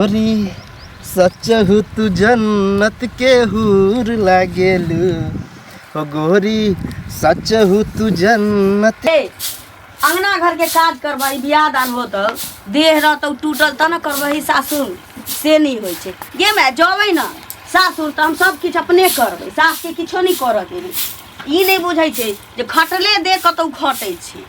गोरी सचहु तू जन्नत के हूर लागेलू हो गोरी सचहु तू जन्नत। अंगना घर के काज करबही बियाह दान हो तो देह रहतौ टूटल त न करबही सासुर से नहीं होइ छै गे मैं जबै न सासुर त हम सब किछ अपने करबै सास के किछो नहीं करऽ देबै ई नहीं बुझै छै जे खटले दे कतौ खटै छै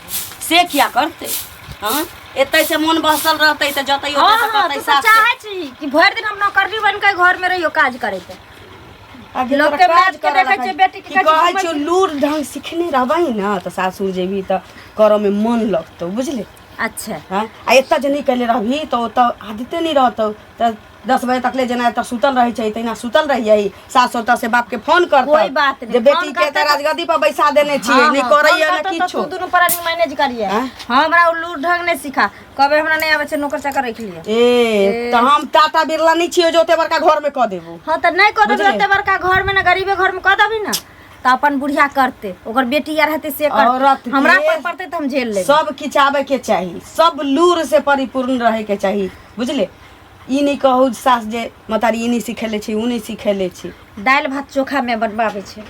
से किया करतै। हां एतै से मन बसल रहतै त जतै ओतै सास चाहै छी कि भर दिन हम नौकरी बन के घर में रहियो काज करैते लोग के काज के देखै छै बेटी के कहै छै लूर ढंग सिखने रहबै न त सासुर जेबी त करऽ में मन लगतौ बुझले। अच्छा हां आ एत जे नहीं कैले रहबी तो ओत आदते नहीं रहतौ त 10 बजे तक ले जेना त सुतल रही छै तैना सुतल रहियै सास ओत से बाप के फोन करतौ कोई बात नहीं जे बेटी के त राजगद्दी पर बैसा देने छियै नहीं करैया न किछो तू दुनु पर मैनेज करिए हमरा लूर ढंग नहीं सिखा कबे हमरा नहीं आवे छै नौकर चाकर रख लिया ए त हम टाटा बिरला नहीं छियै जो ओते बड़का घर में क देबो। हां त नहीं क देबे ओते बड़का घर में न गरीबे घर में क देबी न त अपन बुढ़िया करते ओकर बेटी यार रहते से करते हमरा पर पड़ते त हम झेल ले सब खिचावे के चाहिए सब लूर से परिपूर्ण रहे के चाहिए बुझले। ई नहीं कहू सास जे मतारी ई नहीं सिखेले छी उ नहीं सिखेले छी दाल भात चोखा में बनवावे छै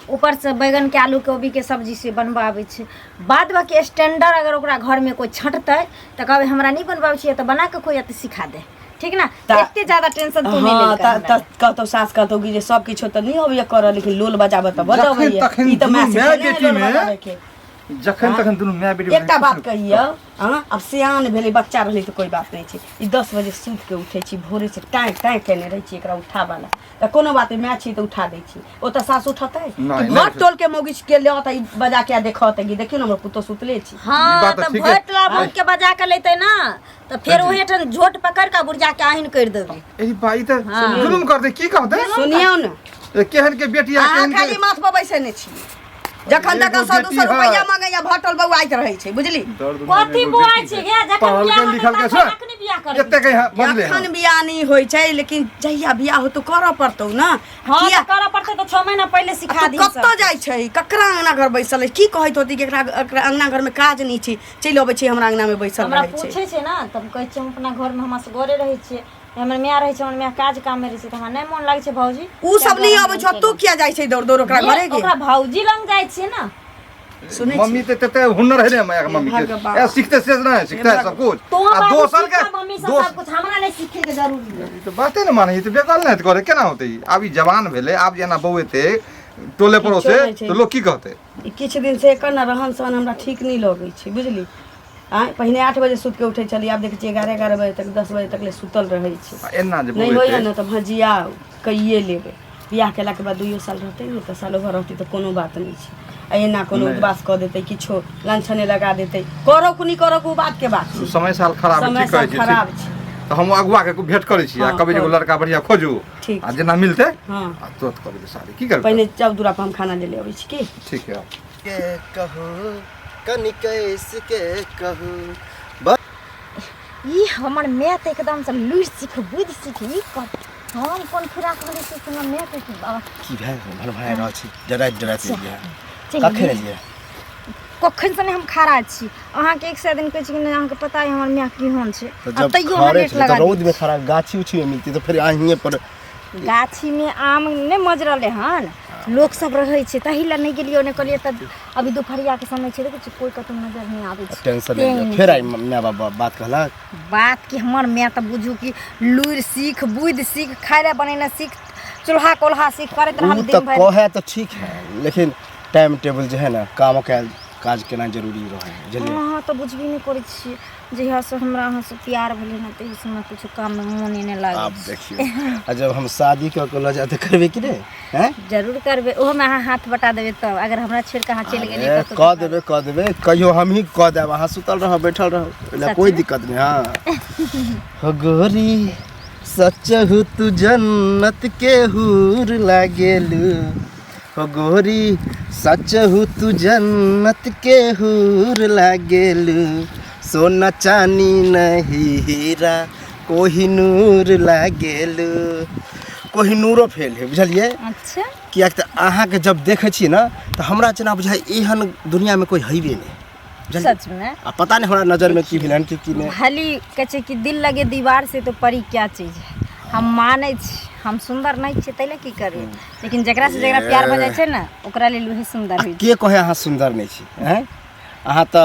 ऊपर से बैगन के आलू कोबी के सब्जी से बनवावे छै बाद बाकी स्टैंडर्ड अगर ओकरा घर में कोई छटतै त कहबे हमरा नहीं बनवावे छी त बना के कोई अत सिखा दे ठीक ना इतने ज्यादा टेंशन तू नहीं ले त कहतो सास कहतो कि जे सब किछो त नहीं होबे कर लेकिन लोल बजाबे त बजाबे ई त मैं बेटी में जखन तखन दुनु माय बेटी एकटा बात कहियो हां अब सियान भेले बच्चा रहले त कोई बात नहीं छै ई 10 बजे सूत के उठे छी भोरे से टाइ टाइ केने रही छी एकरा उठा वाला त कोनो बात मैं छी त उठा दे छी ओ त सास उठतै घर टोल के मोगिस के ले त बजा के देखत कि देखियो न हमर पुतो सुतले छी। हां त भटला भूत के बजा के लेते ना त फिर ओहे ठन झोट पकड़ के बुढ़जा के आहिन कर देबे ए भाई त जुलुम कर दे की कहते सुनियो न केहन के बेटिया केहन के खाली माथ पर बैसे ने छी जखन तक 100-200 रुपया मांगैया भटल बौआइत रहै छै बुझली कथि बुआइ छै गे जखन बियाह लिखल के छै अखनी बियाह कर एते के बदले अखन बियाह नहीं होय छै लेकिन जहिया बियाह हो तो करऽ पड़तौ न। हां त करऽ पड़तै त 6 महीना पहले सिखा दी कत्तो जाइ छै ककरा अंगना घर बैसल है की कहैत होती कि एकरा अंगना घर में काज नहीं छै चलि अबै छै हमरा अंगना में बैसल हमरा रहै छै पूछे छै ना तब कहै छै हम अपना घर में हमरा से गोरे रहै छै हमर मियां रहै छै हमर मियां काज काम में रहै छै त हमरा नहीं मन लागे छै भौजी उ सब नहीं अबै छ तू किया जाइ छै दौड़ दौड़ ओकरा घरे के ओकरा भौजी लंग जाइ छै ना मम्मी ते हुनर है रे माय के मम्मी के ए सीखते से ना सीखता है सब कुछ आ दोसर के मम्मी सब कुछ हमरा नहीं सीखे के जरूरी है तो बाते न माने त बेकल नहीं करे केना होतै अब ई जवान भेले अब जेना बौएते टोले पड़ोसे तो लोग की कहते किछ दिन से एकर न रहन सहन हमरा ठीक नहीं लगै छै बुझली। पहले 8 बजे सुत के उठे चली आब देखे 11 बजे तक 10 बजे तक ले सुतल रहे छै एना जे नहीं होय न त भजिया कइए लेबे बियाह केला के बाद 2 साल रहते न त सालो भर रहती त कोनो बात नहीं छै एना कोनो उपवास क देते किछो लांछने लगा देते करो कुनी करो को बात के बात समय साल खराब ठीक कहै छै खराब छै तो हम अगुआ के भेंट करे छी आ कभी एगो लड़का बढ़िया खोजू आ जेना मिलते हां आ तुरंत कर दे सारी की करबे पहले चौदुरा पर हम खाना ले ले आबै छी की ठीक है के कहू कनी कैसे के कहू ई हमर मैथ एकदम से लुइर सीख बुझ सीख ई कर हम कोन खुराक करे से सुन मैथ के बाबा की भाई भल भाई रह छी डराइत कखे रहिए कखन से हम खड़ा छी अहाँ के एक से दिन कहै छी कि अहाँ के पता है हमर मैथ की होन छै अब तैयो हम रेट लगा रौद में खड़ा गाछी उछी में मिलती तो फिर आहिए पर गाछी में आम ने मजरले हन लोग सब रहे छै तही ला नहीं गेलियो ने कहलिए त अभी दोपहरिया के समय छै देखै छी कोई कतौ नजर नहीं आबै छै टेंशन नहीं फिर आई मैं बाबा बात कहला बात की हमर मैं त बुझू कि लुइर सीख बुध सीख खायला बनेना सीख चूल्हा कोल्हा सीख करत रहम दिन भर तो कहे तो ठीक है लेकिन टाइम टेबल जो है ना काम के काज केना जरूरी रहे जल्दी हां त बुझबी नहीं करै छी जहिया से हमरा अहाँ से प्यार भेले ना त इस समय कुछ काम में मन नहीं लागे आप देखियो जब हम शादी क ल जाते करबे कि नहीं हैं जरूर करबे ओहो में अहाँ हाथ बटा देबे त अगर हमरा छोड़ के अहाँ चल गेली त क देबे कहियो हम ही क देब अहाँ सुतल रह बैठल रह एला कोई दिक्कत नहीं हां हो गोरी सचहु तू जन्नत के हूर लागेलू हो गोरी सचहु तू जन्नत के हूर लागेलू सोना चानी नहीं हीरा कोहिनूर लागेलू कोहिनूरो फेल है बुझलिए। अच्छा किया त अहाँ के जब देखे छी ना तो हमरा जना बुझाई एहन दुनिया में कोई हईबे नहीं सच में आ पता नहीं हमारा नजर में की भेलन की नहीं। खाली कहे छै कि दिल लगे दीवार से तो परी क्या चीज है। हम माने छी हम सुंदर नहीं छी तैले की करी, लेकिन जकरा से जकरा प्यार भ जाय छै ना ओकरा लेल वही सुंदर होय छै। के कहे अहाँ सुंदर नहीं छी हैं? अहाँ तो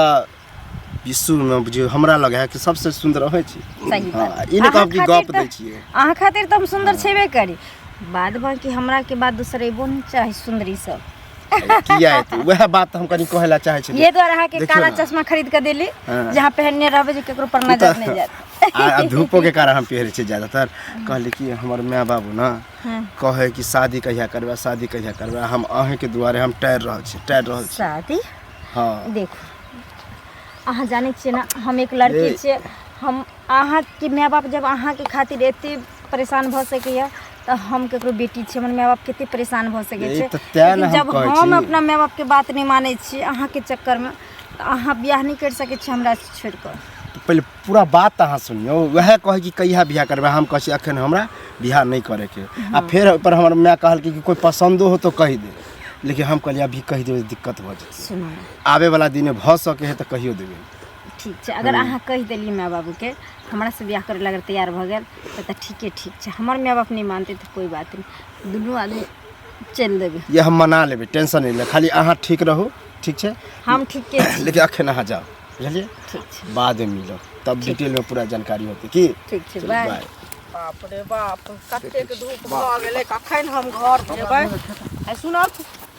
विश्व में बुझियो हमरा लगे है कि सबसे सुंदर होय छी। सही बात। हाँ, ई ने कहब कि गप दै छियै। अहाँ खातिर तो हम सुंदर छेबे करी, बाद बाकी हमरा के बाद दूसर एबो नहीं चाही सुंदरी सब। किया है वह बात हम कनी कहेला चाहे छी। ये द्वारा अहाँ के देखियौ काला ना। चश्मा खरीद के देली हाँ। जहाँ पहनने रहबे जे केकरो पर नजर नहीं जात। आ धूपो के कारण हम पहरे छी ज्यादातर। कहले कि हमर माय बाबू ना कहे कि शादी कहिया करबा शादी कहिया करबा, हम अहे के दुआरे हम टायर रहल छी शादी। हां देखो अहाँ जाने छिए ना हम एक लड़की छिए, हम अहाँ के माय बाप जब अहाँ के खातिर एते परेशान भ सकैया तो हम केकरो बेटी छी, हमर माय बाप कते परेशान भ सकै छै। लेकिन जब हम अपना माय बाप के बात नहीं माने छी अहाँ के चक्कर में तो अहाँ बियाह नहीं कर सकै छी हमरा से छोड़ कर। पहले पूरा बात अहाँ सुनियो। वह कहे कि कहिया बियाह करबा, हम कहे अखन हमरा बियाह नहीं करे के। आ फिर पर हमर माय कहल कि कोई पसंदो हो तो कह दे, लेकिन हम कहलिए अभी कह देबे दिक्कत भ जाए। सुनो आवे वाला दिन भ सके है तो कहियो देबे। ठीक छै, अगर अहाँ कह देली माय बाबू के हमरा से बियाह करे लगे तैयार भ गेल तो ठीक छै। हमर माय बाप नहीं मानते तो कोई बात नहीं, दुनू आदमी चल देबे। ये हम मना लेबे, टेंशन नहीं ले, खाली अहाँ ठीक रहू। ठीक छै हम ठीक के छी। लेकिन अखन अहाँ जाओ बुझलिए, ठीक छै बाद में मिलो तब डिटेल में पूरा जानकारी होती की। ठीक छै बाय। बाप रे बाप कतेक धूप भ गेलै, कखन हम घर जेबै। ए सुनब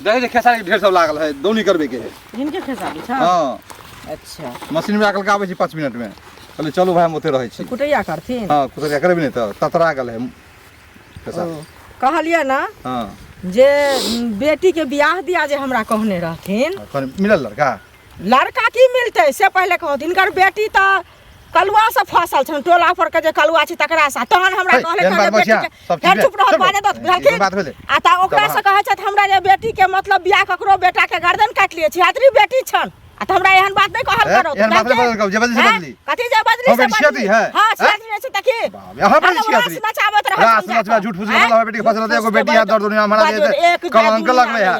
देखे जे खेसारी के ढेर सब लागल है, दौनी करबे के है। जिनके खेसारी छ। हां अच्छा मशीन में आकल के आबै छी 5 मिनट में। कहले चलो भाई हम ओते रहै छी। कुटैया करथिन। हां कुटैया करबे नहीं तो ततरा गेल है खेसारी। कहलिए ना हां जे बेटी के बियाह दिया जे हमरा कहने रहथिन। कौन मिलल लड़का? लड़का की मिलते से पहले कहो, हिनकर बेटी तो कलुआ से फसल छन, टोला पर के जे कलुआ छी तकरा सा। तहन हमरा कहले बात बचिया सब ठीक है। चुप रह बाजे दत भेलखिन बात भेले आ ता ओकरा से कहै छथि हमरा जे बेटी के मतलब बियाह ककरो बेटा के गर्दन काट लिए छी, आदरी बेटी छन। आ त हमरा एहन बात नहीं कहल करो। एहन बात नहीं कहल करो, जबरदस्ती से बदली। कथि जबरदस्ती से बदली है? हां छियाती नहीं छै तकी। यहां पर छियाती नचावत रह। रास नचवा झूठ फूस बोला बेटी के फसल दे, एगो बेटी है दर्द दुनिया हमरा दे कलंक लगले है।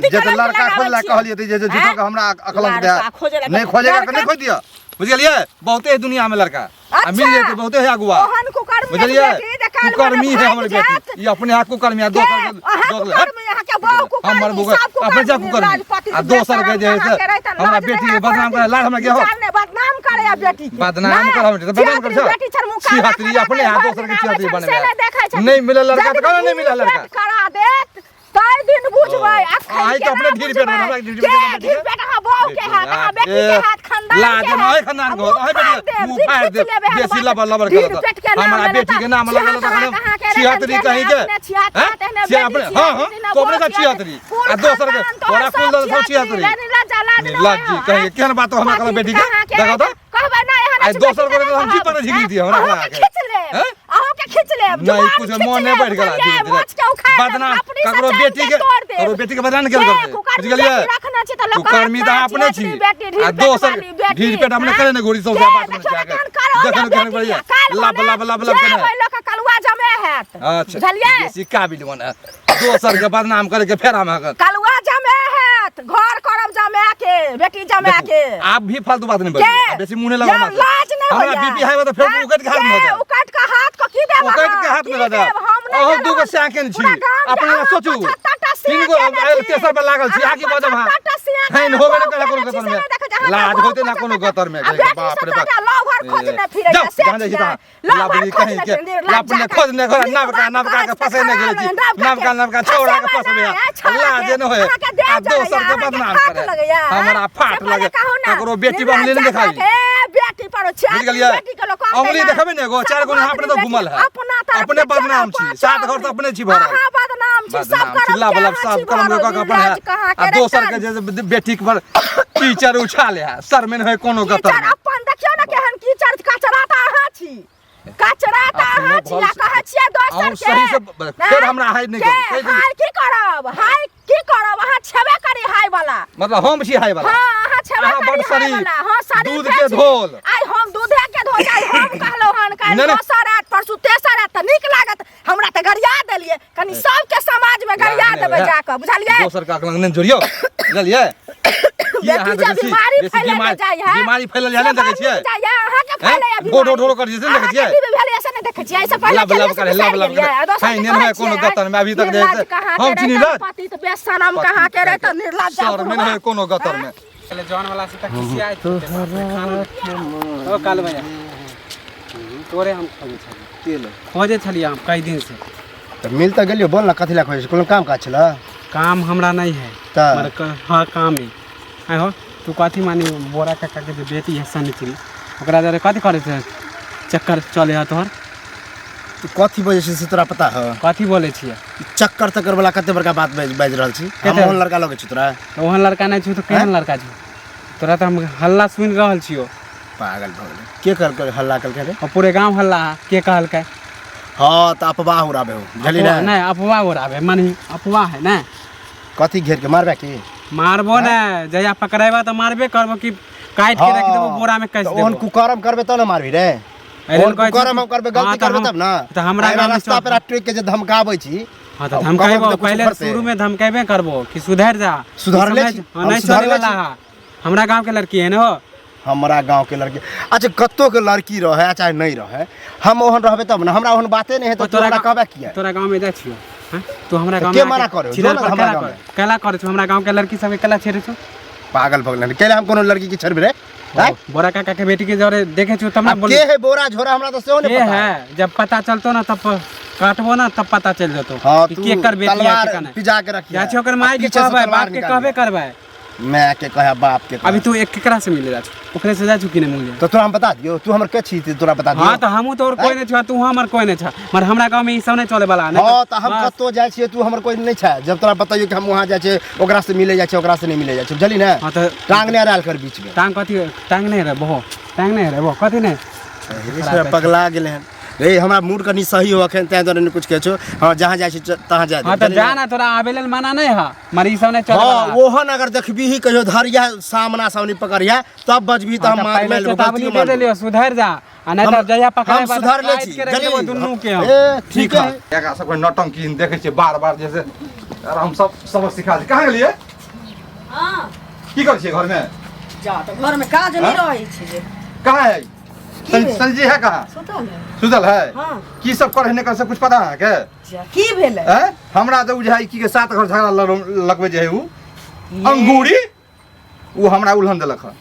जे तो लड़का खोजला कहलिए जे झूठ का हमरा अकलंक दे नहीं खोजेगा तो नहीं खोज दिया। बुझ गेलिए बहुते है दुनिया में लड़का आ मिल जेते बहुते है अगुआ। बुझलिए कुकर्मी है हमर बेटी, ये अपने हाथ कुकर्मी है। दोसर हमर बुआ अपने जा कुकर्मी आ दोसर के जे हमरा बेटी के बदनाम करे लाल हमरा के हो बदनाम करे आ बेटी के बदनाम कर हम तो बदनाम कर छ छिहत्तरी अपने हाथ दोसर के छिहत्तरी बने नहीं मिले लड़का तो कहना नहीं मिला लड़का करा देत तै दिन बुझबै। आई तो अपने ढीर पेट में हमरा ढीर पेट हां बहू के हाथ हां बेटी के हाथ खानदान लाज नहीं खानदान को आई बेटी मुंह फाड़ दे बेसी लबर लबर कर हमरा बेटी के नाम लगा लगा छिहत्तरी कहीं के से अपने हां हां तो अपने का छिहत्तरी आ दोसर के तोरा कुल दो छिहत्तरी लाज जी कहीं केहन बात हमरा कहला बेटी के देखो तो कहबे ना एहन आई दोसर को हम जी पर झिगरी थी हमरा लगा के खींच ले अहो के खींच ले नहीं कुछ मन नहीं बैठ गला बदनाम ककरो बेटी के बदनाम क्यों करते बुझ गेलिए तू कर्मी त अपने छी आ दोसर ढीर पेट अपने करे ने गोरी सब बात में जाके देखन केहन बढ़िया लब लब लब लब करे कलुआ जमे हैत। अच्छा बुझलिए सिक्का भी बना दोसर के बदनाम करे के फेरा में कलुआ जमे हैत, घर करब जमे के बेटी जमे के। आप भी फालतू बात नहीं बोलिए, बेसी मुंह नहीं लगा लाज नहीं होया। हमरा बीपी हाई तो फिर उकट के हाथ में दे उकट के हाथ को की देबा उकट के हाथ में दे ओह दू गो साकेन छी अपने सोचू तीन गो तेसर पे लागल छी आगे बजब हां हैन होबे न कोनो गतर में लाज होते ना कोनो गतर में बाप रे बाप लवर खोजने फिरे से लाबरी कहीं के अपने खोजने घर नवका के फसे न गेल छी नवका छोड़ा के फसबे लाज न होए आ दोसर के बदनाम करे हमरा फाट लगे ककरो बेटी बमले न देखाई बेटी पर बेटी के लोग अंगुली देखबे न एगो चार गो अपने तो घुमल है अपने बदनाम छी सात घर तो अपने छी भरल बदनाम छी सब कर चिल्ला बलब सब कलम रो का अपन है आ दोसर के जे बेटी के पर कीचड़ उछाले है सर में है कोनो गतर अपन देखियो ना केहन कीचड़ कचराता अहाँ छी कचराता अहाँ छी आ कहै छियै दोसर के सही से फिर हमरा हाय नहीं कर हाय की करब अहाँ छेबे करी हाय वाला मतलब हम छी हाय वाला हां अहाँ छेबे करी हाय वाला हां सारी दूध के धोल आई हम दूधे के धोल आई हम कहलो हन काल दोसर रात परसु तेसर रात त नीक लागत हमरा त गरिया देलिए कनी सब के समाज में गरिया देबे जाके बुझलिए दोसर का लंग नहीं जोड़ियो बुझलिए देखी अहाँ देखी जे देखै छी बीमारी बेसी फैले बीमारी जाइ है बीमारी फैलल जाने देखै छियै अहाँ के फैले है गोडो ढोरो कर जैसे देखै छियै बीमारी भेले ऐसे नहीं देखै छियै ऐसे पहले बल्ला कर हल्ला बल्ला कर हां नहीं है कोनो गतर में अभी तक जैसे हम चिनी ना पति तो बेशरम कहां के रे तो निर्लज्ज सर में नहीं कोनो गतर में पहले जॉन वाला से तक किसी आए ओ काल भैया तोरे हम खोजे छलिए हम कई दिन से तो मिल तो गेलियो बोल ना कथि ला खोज कोनो काम काज छला काम हमरा नहीं है ता हाँ काम ही आय हो तू कथी मानी बोरा काका के बेटी है सनिचरी ओकरा जरे कथी करे छै चक्कर चले है तोहर तू कथि बजे से तोरा पता है कथी बोले छियै चक्कर तक्कर वाला कते बड़का बात बाज रहल छी हम ओहन लड़का लगे छी तोरा तो ओहन लड़का नहीं छु तो केहन लड़का छु तोरा तो हम हल्ला सुन रहल छियो पागल भ गेलै के कर हल्ला कर रे और पूरे गांव हल्ला के कहलकै हां त अफवाह उड़ाबे हो बुझली ना नहीं अफवाह उड़ाबे मानी अफवाह है ना कथि घेर के मारबे की मारबो ना जया पकड़ेबा तो मारबे करबो कि काट के रख देबो बोरा में कस देबो ओहन कुकरम करबे त ना मारबी रे ओहन कुकरम हम करबे गलती करबे तब ना तो हमरा गांव में रास्ता पे ट्रेक के जे धमकाबै छी हां तो धमकाइबो पहले शुरू में धमकाइबे करबो कि सुधर जा सुधर ले छी नहीं सुधर वाला हमरा गांव के लड़की है ना हमरा गांव के लड़की अच्छा कत्तो के लड़की रहे चाहे नहीं रहे हम ओहन रहबे तब ना हमरा ओहन बाते नहीं है तो तोरा कहबे किया तोरा गांव में जा छियो हां तू हमरा गांव के मना करे जो ना हमरा गांव में कला करे छो हमरा गांव के लड़की सब कला छेड़े छो पागल भगलन केले हम कोनो लड़की की छड़बे रे बोरा काका के बेटी के जरे देखे छो तब ना बोल के है बोरा झोरा हमरा तो सेहो नहीं पता है जब पता चलतो ना तब काटबो ना तब पता चल जतो हां कि केकर बेटी है के कने पिजा के रखिया जा छोकर माई के कहबे बाप के कहबे करबे मैं के कहे बाप के अभी तू एक केकरा से मिले जा ओकरे से जा छु कि नहीं मिले तो तोरा हम बता दियो तू हमर के छी तोरा बता दियो हां तो हमहु तोर कोई नहीं छ तू हमर कोई नहीं छ मगर हमरा गांव में ई सब नहीं चले वाला नहीं हां तो हम कत्तो जाय छी तू हमर कोई नहीं छ जब तोरा बताइयो कि हम वहां जाय छी ओकरा से मिले जाय छी ओकरा से नहीं मिले जाय छी बुझली ना हां तो टांग ने डाल कर बीच में टांग कथी टांग नहीं रे बहो टांग नहीं रे बहो कथी नहीं इसमें पगला गेले हैं रे हमरा मूड कनी सही हो अखन तै दरे कुछ कहै छो हां जहां जाय छी तहां जा हां तो जाना तोरा आबेलन माना नहीं है मरी सब नहीं चले हां वाला ओहन अगर देखबी ही कहियो धरिया सामना सामनी पकड़िया तब बजबी त हम मार में चेतावनी दे देलियो सुधर जा आ नहीं तो जया पकड़े हम सुधर ले छी जल्दी दुन्नु के हम ए ठीक है एकरा सब कोई नौटंकी देखे छियै बार-बार जैसे यार हम सब सबक सिखा दी कहां गेलिए हां की कर छियै घर में जा तो घर में काज नहीं रहै छै जे कहां है संजी है कहां सुतल है सुतल है हां की सब करे ने कर सब कुछ पता है के जा की भेलै हैं हमरा तो बुझाई की के सात घर झगड़ा लगबे जे है उ अंगूरी उ हमरा उल्हन देलक है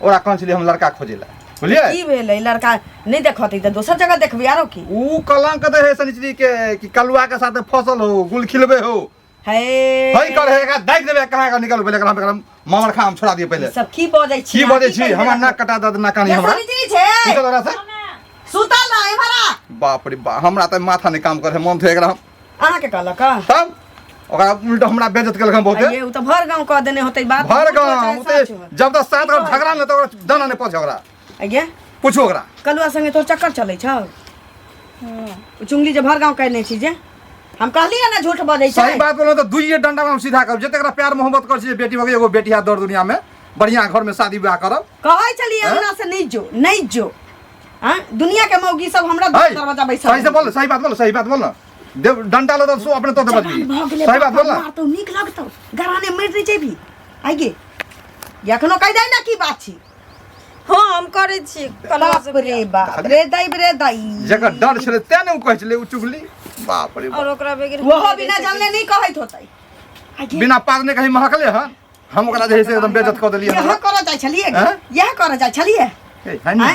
ओरा कहन छली हम लड़का खोजेला बुझलिए की भेलै लड़का नहीं देखती त दोसर जगह देखबी आरो की उ कलंक दे है सनिचरी के कि कलुआ के साथ फसल हो गुल खिलबे हो हे हई कर है का देख देबे कहां का निकल पहले हम मामर खा हम छोड़ा दिए पहले सब की बजै छी की बजे छी हमरा नाक कटा दद ना कानी हमरा सनिचरी छै निकल रहा से सुतल ना एमहरा बाप रे बाप हमरा त माथा नहीं काम करे मन थे एकरा अहाँ के कहलक तब ओकरा उल्टा हमरा बेइज्जत केलक बहुते ये उ त भर गांव कह देने होतै बात भर गांव उते जब तक सात घर झगड़ा न तो दाना नहीं पहुंचे ओकरा आगे पूछो ओकरा कलुआ संगे तोर चक्कर चलै छौ चुंगली जे भर गांव कहने छी जे हम कहलिए ना झूठ बजै छै सही बात बोलो तो दुइये डंडा में हम सीधा कर जते एकरा प्यार मोहब्बत कर छी बेटी वगे एगो बेटी है दर दुनिया में बढ़िया घर में शादी ब्याह करब कहै छलिए अंगना से नहीं जो हां दुनिया के मौगी सब हमरा दरवाजा बैसल सही से बोल सही बात बोल ना देव डंडा लो तो सो अपने तो दे बजबी सही बात बोल ना तो नीक लगतौ गराने मर नहीं जेबी आगे यखनो कह दै ना की बात छी हां हम करे छी बाप रे बाप रे दाई जकर डर छले ते ने उ कहै छले उ चुगली बाप रे और ओकरा बगैर वो बिना जानले नहीं कहैत होतै आगे बिना पार ने कहीं महकले हन हम ओकरा जे से एकदम बेइज्जत कर देलिए यह कर जाय छलिए यह कर जाय छलिए ए हानि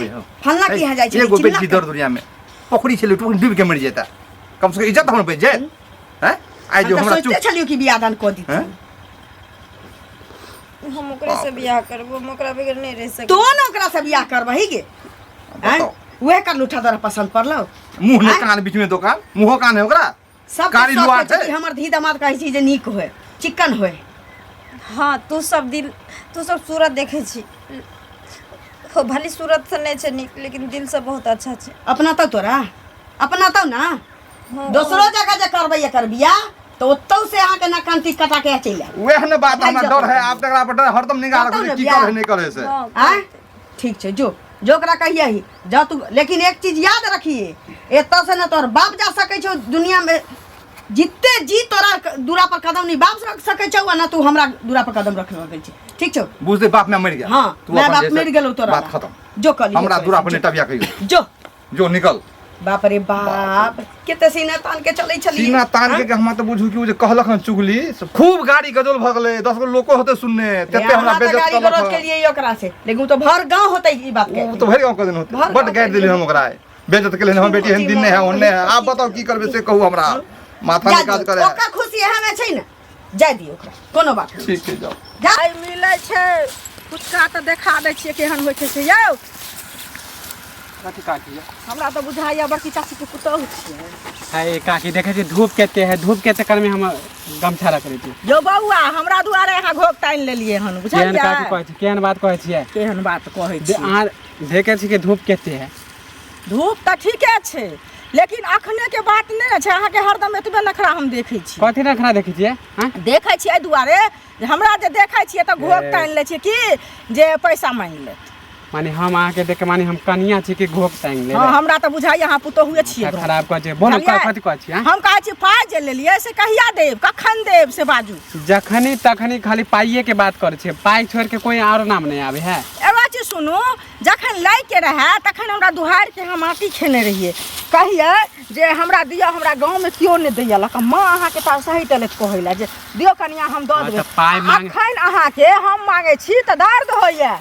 फलना की है जाय छलिए एगो बेटी दर दुनिया में पोखरी छले टू डूब के मर जेता कम से कम इज्जत हम पे जे हैं आई जो हमरा सोचते छलियो कि बियाह दान को दी हम ओकरे से बियाह करबो हम ओकरा बगैर नहीं रह सके तो न ओकरा से बियाह करबही गे हैं वह कर लूठा तोरा पसंद पड़लो मुंह ने कान बीच में दुकान मुंह कान है ओकरा सब कारी लुआ छै हमर धी दामाद कहै छी जे नीक होय चिकन होय हां तू सब सूरत देखे छी हो भली सूरत से नहीं छै नीक लेकिन दिल से बहुत अच्छा छै अपना तो तोरा अपना तो ना दोसरो जगह जे करबै एकर बियाह तो ओतौ से अहाँ के ना कांटी कटा के चैला वह ने बात हमरा डर है आप तकरा पर हरदम निगाह रखै की करे नहीं करे से हैं ठीक छै जो ओकरा कहिए ही जा तू लेकिन एक चीज याद रखिए एतऽ से ना तोर बाप जा सकै छौ दुनिया में जितते जी तोरा दूरा पर कदम नहीं बाप रख सकै छौ ना तू हमरा दूरा पर कदम रख सकै छी ठीक छौ बुझ दे बाप मैं मर गया हाँ तू मैं अपन बाप जैसे- मर गेलो तोरा बात खत्म जो कली हमरा दूरा पर नेटा बिया कहियो जो जो निकल बाप रे बाप केते सीना तान के चलै छली सीना तान के हमरा त बुझू कि उ जे कहलक हन चुगली सब खूब गाड़ी गजल भ गेलै 10 गो लोको होते सुनने तेते हमरा बेइज्जत गाड़ी करलक गलत के लिए ओकरा से लेकिन उ तो भर गांव होतै ई बात के उ तो भरि गांव के दिन होते बड गाड़ देली हम ओकरा बेइज्जत के लेने हम बेटी हम दिन ने है ओन्ने है आप बताओ की करबे से कहू हमरा माथा में काज करे ओका खुशी हमे छै न जाय दियो ओकरा कोनो बात नहीं ठीक है जाओ जा मिलै छै फुचका तऽ देखा दै छियै केहन होइ छै से यौ कथी काकी है हमरा तऽ बुझाइया बड़की चाची के पुतौह छियै है काकी देखे छी धूप केते है धूप के चक्कर में हम गमछा रख रही थी यौ बौआ हमरा दुआरे अहाँ घोक तानि लेलियै हन केहन बुझलियै काकी कहै छी केहन बात कहै छियै केहन बात कहै छी अहाँ देखे छी कि धूप केते है धूप तऽ ठीके छै लेकिन अखने के बात नहि छै अहाँके हरदम एतबे नखरा हम देखै छी कथी रखना देखे छियै हाँ देखै छियै एहि दुआरे जे हमरा जे देखै छियै तऽ घोक तानि लै छियै कि जे पैसा मांगि लेत माने हम अहाँ के देख के माने हम कनिया छी कि घोक टांग ले हाँ हमरा तऽ बुझाइया अहाँ पुतोहुए छियै खराब कह छै बोलो बुझलियै? कथी कहै छी हम कहै छी पाइ जे लेलियै से कहिया देब कखन देब से बाजू जखनी तखनी खाली पाइये के बात करे छै पाइ छोड़ के कोई और नाम नहीं आवे है एगो चीज सुनू जखन लै के रहै तखन हमरा दुहारि के हम आटी खेने रहियै कहियै जे हमरा दिअ हमरा गाँवमे केओ नहि दैया लक माँ अहाँके पास सही तलत कहै लए जे दियौ कनिया हम दऽ देबै पाइ मांग अखन अहाँके हम मांगै छी तऽ दर्द होइया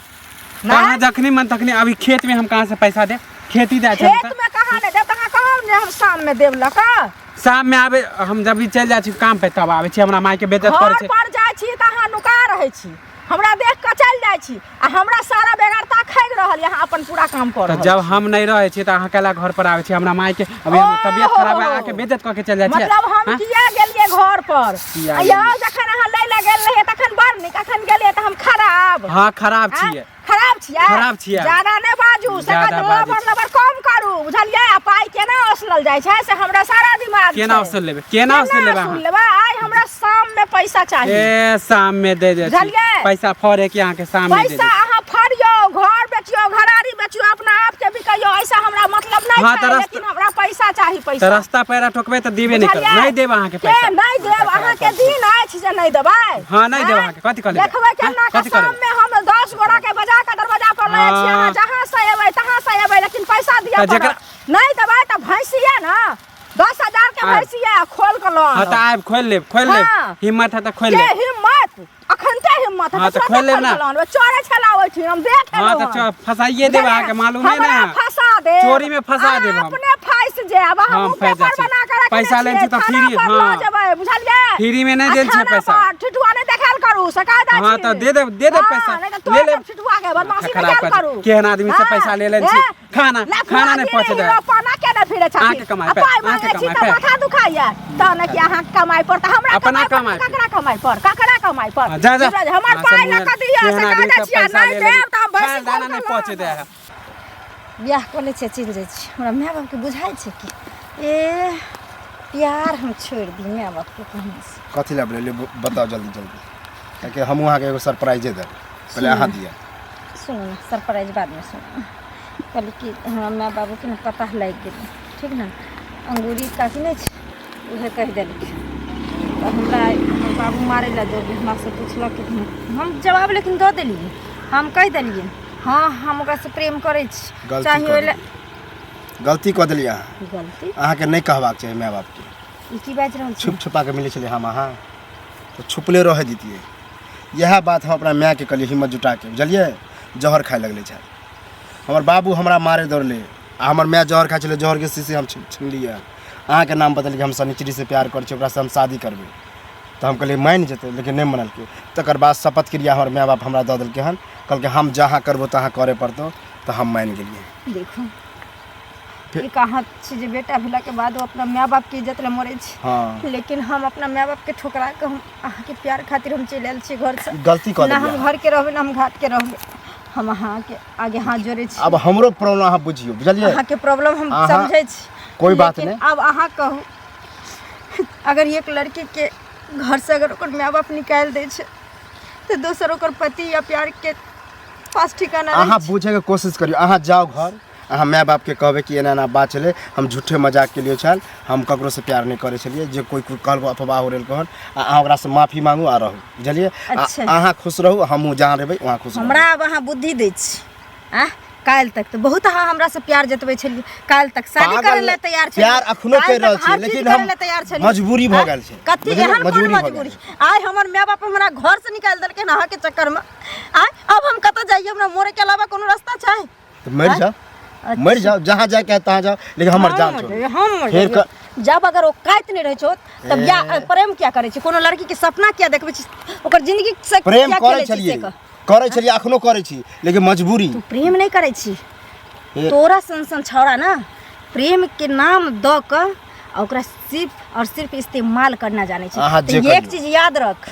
कहाँ जखनी मन तखनी अभी खेत में हम कहाँ से पैसा दे खेती दे खेत में कहाँ नहीं देब कहाँ कहब जे हम शाम में देब लक शाम में आवे हम जब भी चल जाए छी काम पे तब आवे छी हमरा माई के बेइज्जत करे घर छै पर जाइ छी तऽ अहाँ नुका रहै छी हमरा देख कऽ चलि जाइ छी आ हमरा सारा बेगारता खैग रहल यहाँ अपन पूरा काम कर तो रहल जब हम नहीं रहे छी तो अहाँ केला घर पर आवे छी हमरा माई के अभी हम तबियत खराब है आके बेइज्जत करके चल जाए छी मतलब हम किया गेलियै घर पर किया यौ जखन अहाँ लै लए गेल रहियै तखन बड़ नीक अखन गेलियै तऽ हम खराब हाँ खराब छियै खराब छियै खराब छियै। ज्यादा नहि बाजू ज्यादा बाजू छी। लबर कम करू बुझलियै आ पाइ केना असलल जाइ छै से हमरा सारा दिमाग केना छै। औसत लेबे केना औसत लेबे सुन अहाँ लेबै आइ हमरा शाम में पैसा चाहिए ए शाम में दे दे छी। बुझलियै? पैसा फरे के अहाँ के शाम में दे पैसा दे अहाँ फरियो घर बेचियो घरारी बेचियो अपना आप के बिकैयो ऐसा हमरा मतलब नहीं हाँ, है तऽ लेकिन हमरा पैसा चाहिए तो पैसा रास्ता पैरा ठोकबे तो देबे नहीं कर बुझलियै? नहीं देब अहाँ के के पैसा नहीं देब अहाँ के दिन अछि जे नहीं देबै हाँ, नहीं देब हैं? अहाँ के। कथी कऽ लेबै? देखबै केना हैं? के कथी कऽ शाम में हम 10 गोरा के बजा के दरवाजा पर लै छी हाँ। अहाँ जहां से एबै तहां से एबै लेकिन पैसा दिया तऽ जेकरा- पड़त नहीं देबै त भैंसिया ना 10,000 के आब। भैंसिया खोल के लो हाँ तो आब खोल लेब हाँ। हिम्मत है तो खोल के लेब हिम्मत अखनते हिम्मत हाँ, तऽ खोल लेब ना। चोरे छलाबै छी हम देख हाँ तो फसाइए देब अहाँ के मालूम है हमरा ना फंसा दे चोरी में फंसा देब हम। अपने फंस जाब हम हम फंस पेपर जाइ छी। बना के रखने पैसा लै छियै, छी तऽ थाना फ्री, पर लऽ हाँ। जेबै बुझलियै फ्री में नहीं देल छै थाना पैसा पर ठिठुआ नहीं देखाल करू शिकायत हाँ, अछि तऽ दे देब पैसा। ले ले ले लेब। ठिठुआ के बदमाशी खराब नहीं कर करू केहन आदमी से पैसा ले लेन छी खाना खाना नहीं पहुंचे दे पाना के नहीं फिरे छथि अहाँके कमाइ पर, पाइ अहाँके मांगे छी कमाइ तऽ पर। माथा दुखाइया तहन कि अहाँ कमाई पर तऽ हमरा अपना कमाई पर, कमाइ पर। ककरा कमाई पर ककरा कमाई पर हाँ, जा जा हमर हाँ, पाइ सब न क दिया केहन आदमी शिकायत से छियै पैसा नहीं ले देब तऽ हम खाना भैंसी दाना नहीं पहुंचे दे बियाह कऽ लै छियै चलि जाइ छी हमरा माय बापके बुझाइ छै कि ए प्यार हम छोड़ि दी माय बापके कहने से कथी ला बोले बताओ जल्दी जल्दी ताकि हम वहाँ के एगो सरप्राइजे दे पहले अहाँ दिया सुनू ना सरप्राइज बादमे सुनू कहली कि हमरा माय बाबूके ने पता लागि गेलै ठीक ने अंगूरी काकी नहि छै उहे कहि देलकै तऽ हमरा हमर बाबू मारै लए दौड़ हमरासँ पुछलक कि हम जवाब लेकिन दऽ देलियै हम कहि देलियै हाँ हम ओकरासँ प्रेम करै छी गलती चाहे कऽ ओहि लए गलती कऽ देलियै अहाँ गलती अहाँके नहि कहबाक चाही माय बापके ई की बाजि रहल छी छुप छुपा के मिलै छलै हम अहाँ तो छुपले रह दितियै इएह बात हम अपना मायके कहलियै हिम्मत जुटा के बुझलियै जहर खाए लगलै छै हमर बाबू हमरा मारे दौड़लै आ हमर माय जहर खाइ छलै जहरके शीशी हम छीनलियै अहाँके नाम बतेलियै हम सनिचरीसँ प्यार करै छी ओकरासँ हम शादी करबै तऽ हम कहलियै मानि जेतै लेकिन नहि मानलकै तकर बाद शपथ क्रिया हमर माय बाप हमरा दऽ देलकै हन कहलकै हम जहाँ करबो तहाँ करे पड़तौ तऽ हम मानि गेलियै देखू ई कहाँ छै जे बेटा भेलाके बाद वो अपना माय बापके इज्जत लए मरै छै हाँ लेकिन हम अपना माय बापके ठुकरा के हम अहाँके प्यार खातिर हम चलि आयल छी घरसँ गलती कऽ ना देलियै हम घर के रहबै ना हम घाट के रहबै हम अहाँके आगे हाथ जोड़ै छी अब हमरो प्रॉब्लम अहाँ बुझियौ बुझलियै अहाँके प्रॉब्लम हम अहाँ- समझै छी कोई बात लेकिन नहीं। अब अहाँ कहू अगर एक लड़की के घर से अगर ओकर माय बाप निकालि दै छै तऽ दोसर ओकर पति या प्यार के पास ठिकाना अहाँ नहीं छै बुझे के कोशिश करियो अहाँ जाओ घर अहाँ माय बाप के कहबे कि एना एना बात चले हम झूठे मजाक के लिए छल हम ककरो से प्यार नहीं करे छलिए जे कोई कहल अफवाह हो रहल कहन अहाँ ओकरा से माफी मांगू आ रहू बुझलिए अच्छा। अहाँ खुश रहू हमहूँ जहाँ रहबै वहाँ खुश रहू हमरा अब अहाँ बुद्धि दै छी आ काल्हि तक तो बहुत अहाँ हमरा से प्यार जतबै छलिए काल्हि तक शादी करे ला तैयार छलिए प्यार अखनो कर रहल छी लेकिन हम मजबूरी भ गेल छै कथी एहन कोन मजबूरी आइ हमर माय बाप हमरा घर से निकाल देलकै अहाँ के चक्कर में आइ अब हम कतऽ जाइए हमरा मोरे के अलावा कोनो रास्ता छै तो मर जाओ जहाँ जाए के तहाँ जाओ लेकिन हमर जान छोड़ हम फिर जब अगर वो काइत नहीं रहे छो तब या प्रेम क्या करे छी कोनो लड़की के सपना क्या देखबै छी ओकर जिंदगी से प्रेम क्या करे छलिए अखनो करे छी लेकिन मजबूरी तू प्रेम नहीं करे छी तोरा सन छौड़ा ना प्रेम के नाम द क ओकरा सिर्फ और सिर्फ इस्तेमाल करना जाने छी तो एक चीज याद रख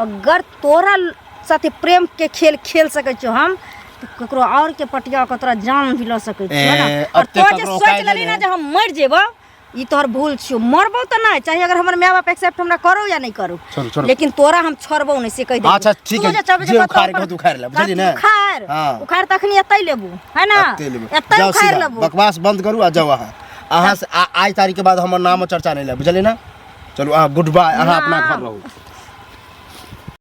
अगर तोरा साथे प्रेम के खेल खेल सकै छो हम तो ककरो और के पटिया के तोरा जान भी ल सकै छी ना और तो जे सोच लेली ना जे हम मर जेबो ई तोहर भूल छियो मरबो तो ना चाहे अगर हमर माय बाप एक्सेप्ट हमरा करो या नहीं करो लेकिन तोरा हम छोड़बो नहीं से कह दे अच्छा ठीक है जे उखाड़ के उखाड़ ले बुझली ना उखाड़ तखनी एतै लेबू है ना एतै उखाड़ लेबू बकवास बंद करू आ जाओ अहाँ से आज तारीख के बाद हमर नाम चर्चा नहीं ले बुझली ना चलू अहाँ गुड बाय अहाँ अपना घर रहू